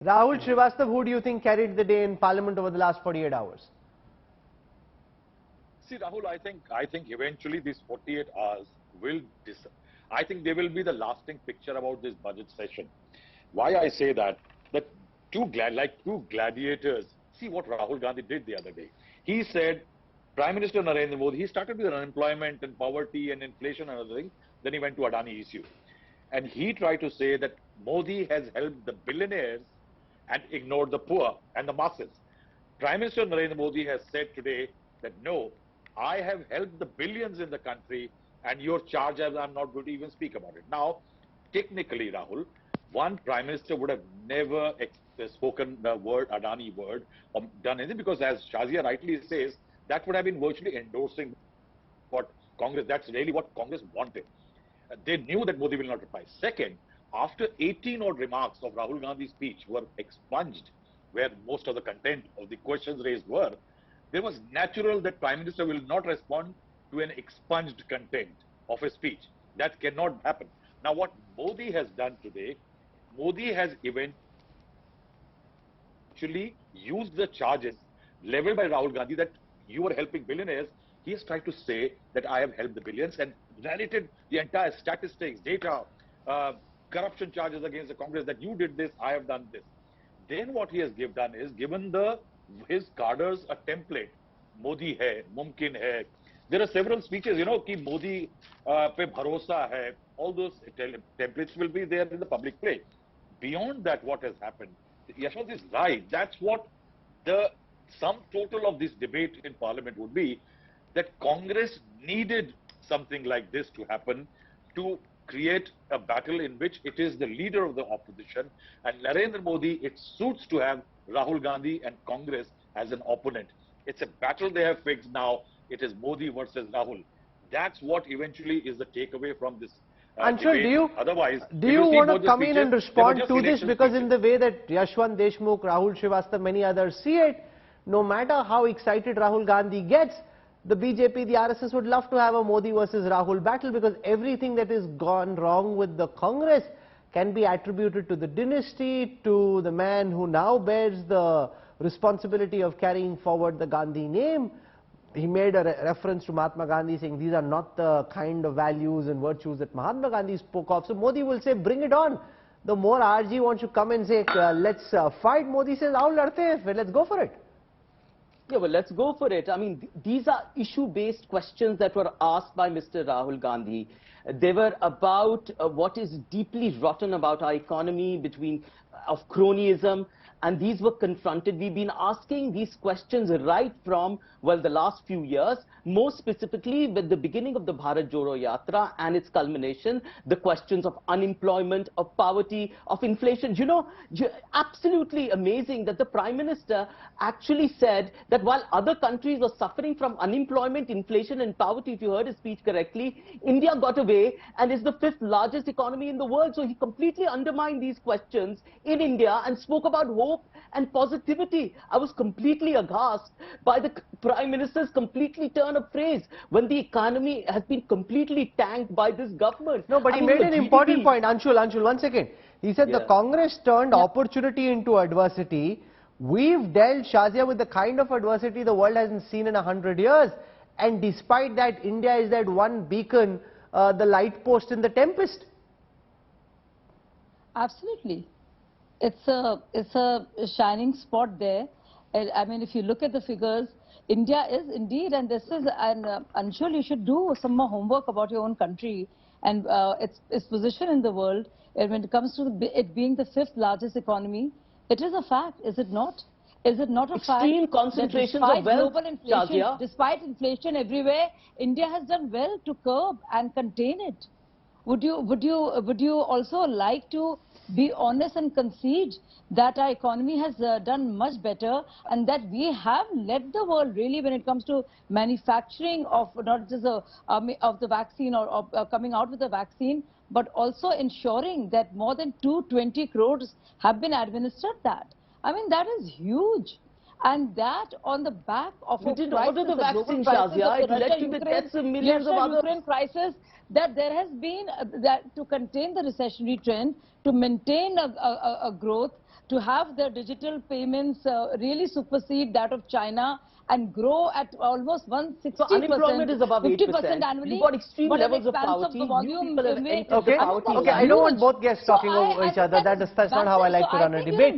Rahul Srivastava, who do you think carried the day in Parliament over the last 48 hours? See, Rahul, I think eventually these 48 hours will I think they will be the lasting picture about this budget session. Why I say that? That like two gladiators. See what Rahul Gandhi did the other day. He said, Prime Minister Narendra Modi, he started with unemployment and poverty and inflation and other things. Then he went to Adani issue. And he tried to say that Modi has helped the billionaires and ignored the poor and the masses. Prime Minister Narendra Modi has said today that no, I have helped the billions in the country and your charge, I'm not going to even speak about it. Now, technically, Rahul, one Prime Minister would have never spoken the word Adani word or done anything, because as Shazia rightly says, that would have been virtually endorsing what Congress, that's really what Congress wanted. They knew that Modi will not reply. Second, after 18 odd remarks of Rahul Gandhi's speech were expunged, where most of the content of the questions raised were, there was natural that Prime Minister will not respond to an expunged content of a speech. That cannot happen. Now, what Modi has done today, Modi has eventually used the charges leveled by Rahul Gandhi that you were helping billionaires. He has tried to say that I have helped the billions and narrated the entire statistics, data, corruption charges against the Congress, that you did this, I have done this. Then what he has done is given his cadres a template. Modi hai, mumkin hai. There are several speeches, you know, ki Modi pe bharosa hai. All those templates will be there in the public play. Beyond that, what has happened? Yashwant is right. That's what the sum total of this debate in Parliament would be, that Congress needed something like this to happen to create a battle in which it is the leader of the opposition, and Narendra Modi, it suits to have Rahul Gandhi and Congress as an opponent. It's a battle they have fixed now. It is Modi versus Rahul. That's what eventually is the takeaway from this Anshul, Otherwise, do you want to come in and respond to this? Because speeches. In the way that Yashwant Deshmukh, Rahul Srivastava, many others see it, no matter how excited Rahul Gandhi gets, the BJP, the RSS would love to have a Modi versus Rahul battle, because everything that has gone wrong with the Congress can be attributed to the dynasty, to the man who now bears the responsibility of carrying forward the Gandhi name. He made a reference to Mahatma Gandhi, saying these are not the kind of values and virtues that Mahatma Gandhi spoke of. So Modi will say, bring it on. The more RG wants to come and say, let's fight, Modi says, aao ladte hain, let's go for it. Yeah, well, let's go for it. I mean, these are issue-based questions that were asked by Mr. Rahul Gandhi. They were about what is deeply rotten about our economy, of cronyism, and these were confronted. We've been asking these questions right from, well, the last few years, more specifically with the beginning of the Bharat Jodo Yatra and its culmination, the questions of unemployment, of poverty, of inflation. You know, absolutely amazing that the Prime Minister actually said that while other countries were suffering from unemployment, inflation and poverty, if you heard his speech correctly, India got away and is the 5th largest economy in the world. So he completely undermined these questions in India and spoke about hope and positivity. I was completely aghast by the Prime Minister's completely turn of phrase when the economy has been completely tanked by this government. No, but he made an important point. Anshul, 1 second. He said the Congress turned opportunity into adversity. We've dealt, Shazia, with the kind of adversity the world hasn't seen in 100 years. And despite that, India is that one beacon, the light post in the tempest. Absolutely. It's a shining spot there. I mean, if you look at the figures, India is indeed, and this is, and Anshul, you should do some more homework about your own country and its position in the world. And when it comes to it being the 5th largest economy, it is a fact, is it not? Is it not a fact? Extreme concentrations of wealth, global inflation, despite inflation everywhere, India has done well to curb and contain it. Would you also like to be honest and concede that our economy has done much better, and that we have led the world really when it comes to manufacturing of not just of the vaccine or coming out with the vaccine, but also ensuring that more than 220 crores have been administered that. I mean, that is huge. And that on the back of we didn't order the vaccine, Shazia. It led to the deaths of millions of other Ukraine crisis, that there has been that to contain the recessionary trend, to maintain a growth, to have their digital payments really supersede that of China and grow at almost 160%. So unemployment is above 50% annually. You've got extreme but levels of at expense poverty. the volume, You people have entered Okay, the poverty okay, I line. don't want both guests So talking over each other. That's not how I like to run a debate.